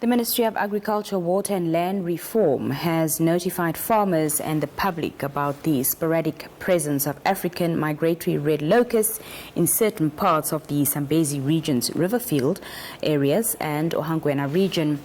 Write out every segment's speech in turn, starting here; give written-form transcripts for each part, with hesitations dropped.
The Ministry of Agriculture, Water and Land Reform has notified farmers and the public about the sporadic presence of African Migratory Red Locusts in certain parts of the Zambezi Region's Riverfield areas and Ohangwena Region.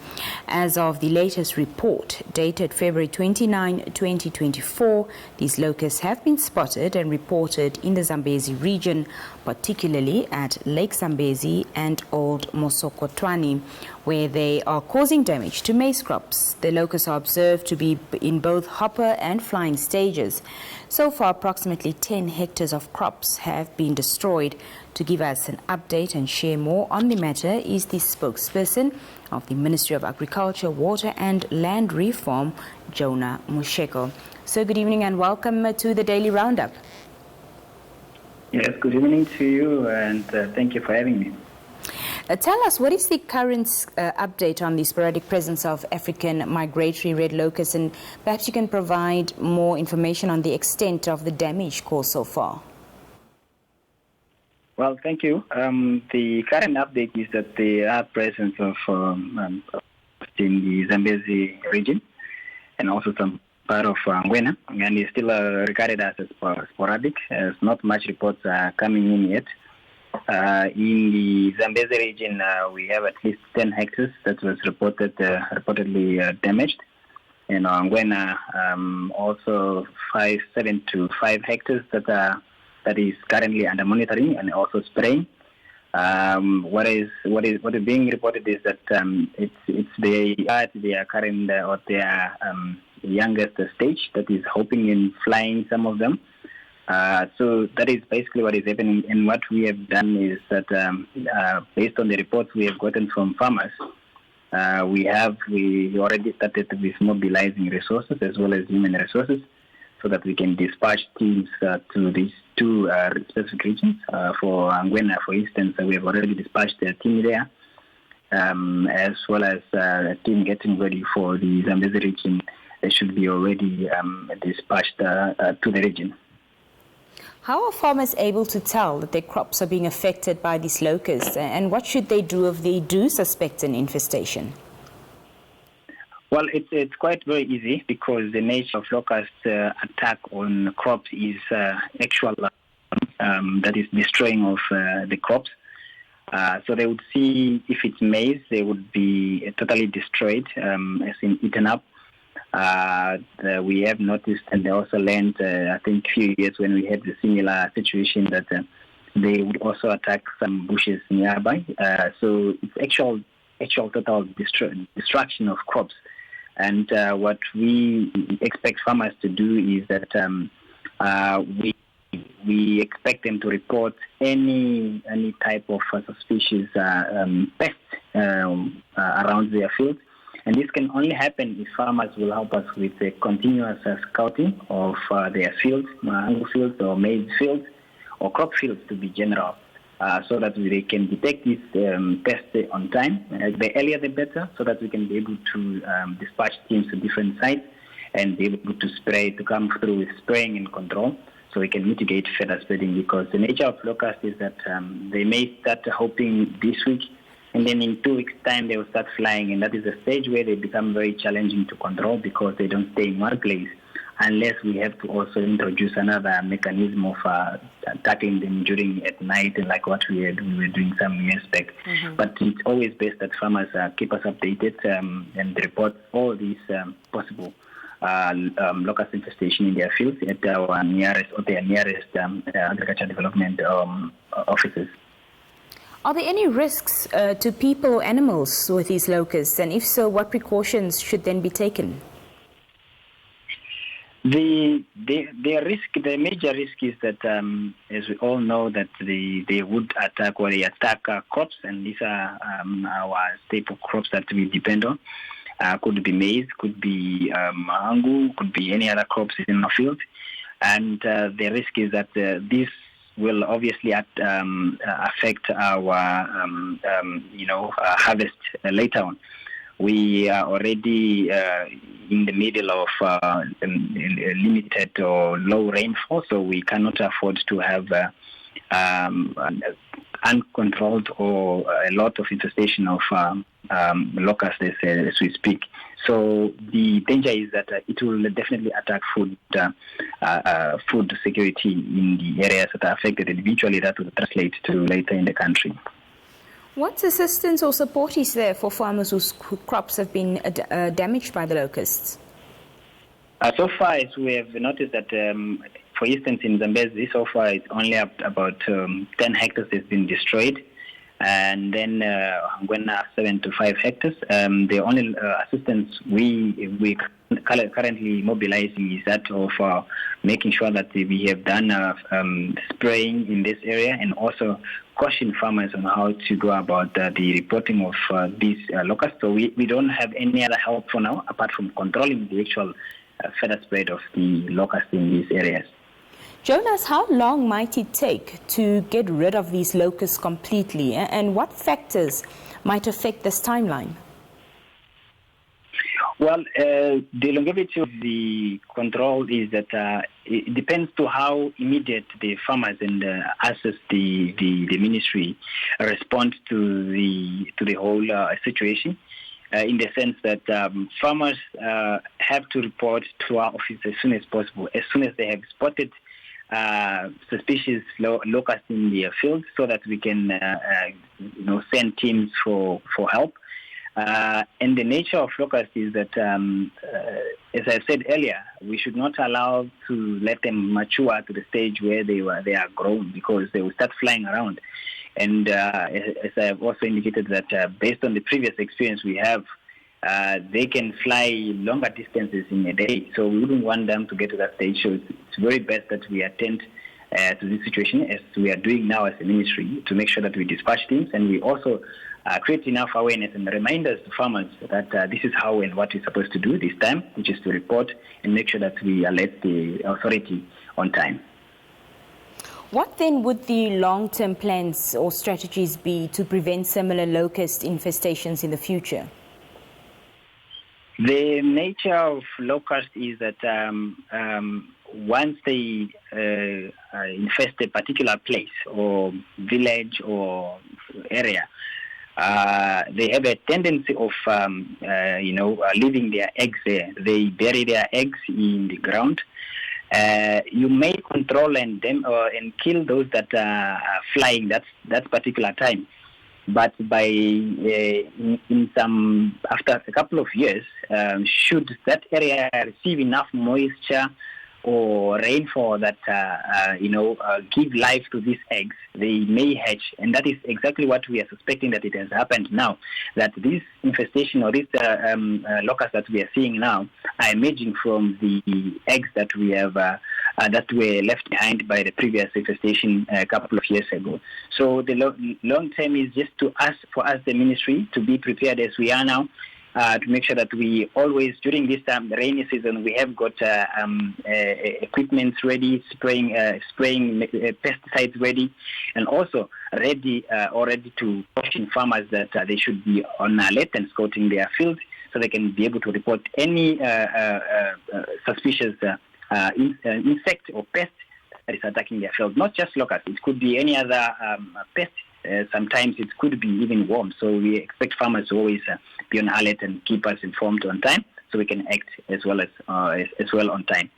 As of the latest report, dated February 29, 2024, these locusts have been spotted and reported in the Zambezi Region, particularly at Lake Zambezi and Old Mosokotwane, where they are causing damage to maize crops. The locusts are observed to be in both hopper and flying stages. So far, approximately 10 hectares of crops have been destroyed. To give us an update and share more on the matter is the spokesperson of the Ministry of Agriculture, Water and Land Reform, Jonah Musheko. So good evening and welcome to the Daily Roundup. Yes, good evening to you and thank you for having me. Tell us, what is the current update on the sporadic presence of African Migratory Red Locusts, and perhaps you can provide more information on the extent of the damage caused so far? Well, thank you. The current update is that there are presence of in the Zambezi region and also some part of Ohangwena, and it's still regarded as sporadic, as not much reports are coming in yet. In the Zambezi region, we have at least 10 hectares that was reportedly damaged. In Ohangwena, also 7 to 5 hectares that is currently under monitoring and also spraying. What is being reported is that they are at their current or their youngest stage, that is hopping and flying, some of them. So that is basically what is happening, and what we have done is that based on the reports we have gotten from farmers, we already started with mobilizing resources as well as human resources so that we can dispatch teams to these two specific regions. For Ohangwena, for instance, we have already dispatched a team there, as well as a team getting ready for the Zambezi region. They should be already dispatched to the region. How are farmers able to tell that their crops are being affected by these locusts, and what should they do if they do suspect an infestation? Well, it's quite very easy, because the nature of locust attack on crops is actual that is destroying of the crops. So they would see if it's maize, they would be totally destroyed, as in eaten up. We have noticed, and they also learned, I think, a few years when we had the similar situation, that they would also attack some bushes nearby. So it's actual total destruction of crops. And what we expect farmers to do is that we expect them to report any type of suspicious pests around their fields. And this can only happen if farmers will help us with a continuous scouting of their fields, mango fields or maize fields, or crop fields to be general, so that they can detect this pest on time. The earlier the better, so that we can be able to dispatch teams to different sites and be able to come through with spraying and control, so we can mitigate further spreading. Because the nature of locust is that they may start hopping this week, and then in 2 weeks' time, they will start flying. And that is a stage where they become very challenging to control, because they don't stay in one place, unless we have to also introduce another mechanism of tackling them during at night, like what we were doing some years back. Mm-hmm. But it's always best that farmers keep us updated and report all these possible locust infestation in their fields at their nearest agriculture development offices. Are there any risks to people or animals with these locusts? And if so, what precautions should then be taken? The major risk is that, as we all know, that they would attack, or they attack crops, and these are our staple crops that we depend on. Could be maize, could be mango, could be any other crops in our field. And the risk is that this will obviously affect our harvest later on. We are already in the middle of limited or low rainfall, so we cannot afford to have uncontrolled or a lot of infestation of locusts as we speak. So the danger is that it will definitely attack food security in the areas that are affected, and eventually that will translate to later in the country. What assistance or support is there for farmers whose crops have been damaged by the locusts? So far, as we have noticed that, for instance, in Zambezi, so far it's only about 10 hectares has been destroyed, and then Ohangwena 7 to 5 hectares. The only assistance we currently mobilizing is that of making sure that we have done spraying in this area, and also caution farmers on how to go about the reporting of these locusts. So we don't have any other help for now apart from controlling the actual further spread of the locusts in these areas. Jonas, how long might it take to get rid of these locusts completely, and what factors might affect this timeline? Well, the longevity of the control is that it depends to how immediate the farmers and us as the ministry respond to the whole situation. In the sense that farmers have to report to our office as soon as possible, as soon as they have spotted suspicious locusts in their field, so that we can send teams for help. And the nature of locusts is that, as I said earlier, we should not allow to let them mature to the stage where they are grown, because they will start flying around. And as I have also indicated that based on the previous experience we have, they can fly longer distances in a day. So we wouldn't want them to get to that stage. So it's very best that we attend to this situation, as we are doing now as a ministry, to make sure that we dispatch teams, and we also create enough awareness and reminders to farmers that this is how and what we're supposed to do this time, which is to report and make sure that we alert the authority on time. What then would the long-term plans or strategies be to prevent similar locust infestations in the future? The nature of locusts is that once they infest a particular place or village or area, they have a tendency of, leaving their eggs there. They bury their eggs in the ground. You may control and kill those that are flying that particular time, but by after a couple of years, should that area receive enough moisture or rainfall that give life to these eggs, they may hatch, and that is exactly what we are suspecting that it has happened now. That this infestation or this locusts that we are seeing now are emerging from the eggs that we have that were left behind by the previous infestation a couple of years ago. So the long term is just for us, the ministry, to be prepared as we are now. To make sure that we always, during this time, the rainy season, we have got equipment ready, spraying pesticides ready, and also ready to caution farmers that they should be on alert and scouting their field, so they can be able to report any suspicious insect or pest that is attacking their field. Not just locusts; it could be any other pest. Sometimes it could be even worms. So we expect farmers to always be on alert and keep us informed on time, so we can act as well on time.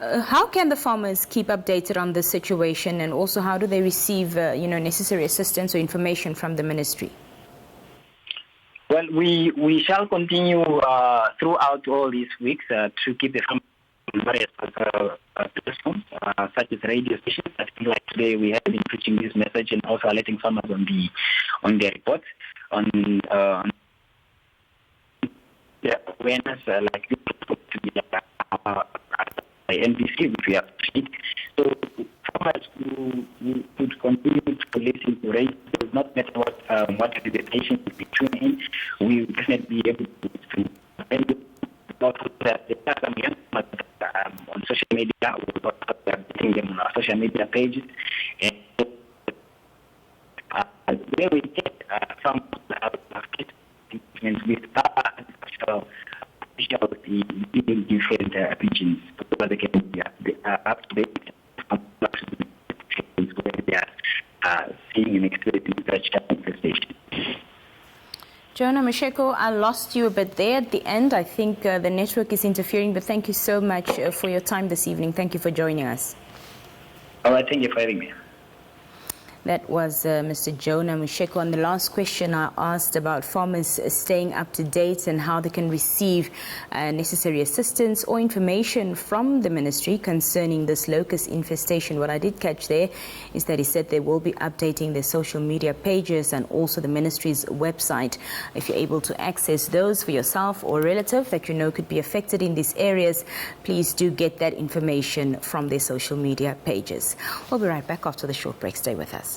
How can the farmers keep updated on this situation, and also how do they receive necessary assistance or information from the ministry? Well, we shall continue throughout all these weeks to keep the farmers on various platforms, such as radio stations. I think like today we have been preaching this message and also alerting farmers on their reports on the awareness like this to be by NBC, which we have seen. So farmers who could continue to listen to radio, does not matter what the station is between, we will definitely be able to there are some young on social media, we're updating them on our social media pages, and where we get some with officials in different regions, so they can be up to date where they are are seeing and experiencing such infestation. Jonah Masheko, I lost you a bit there at the end. I think the network is interfering, but thank you so much for your time this evening. Thank you for joining us. All right, thank you for having me. That was Mr. Jonah Masheko. On the last question I asked about farmers staying up to date and how they can receive necessary assistance or information from the ministry concerning this locust infestation. What I did catch there is that he said they will be updating their social media pages and also the ministry's website. If you're able to access those for yourself or relative that you know could be affected in these areas, please do get that information from their social media pages. We'll be right back after the short break. Stay with us.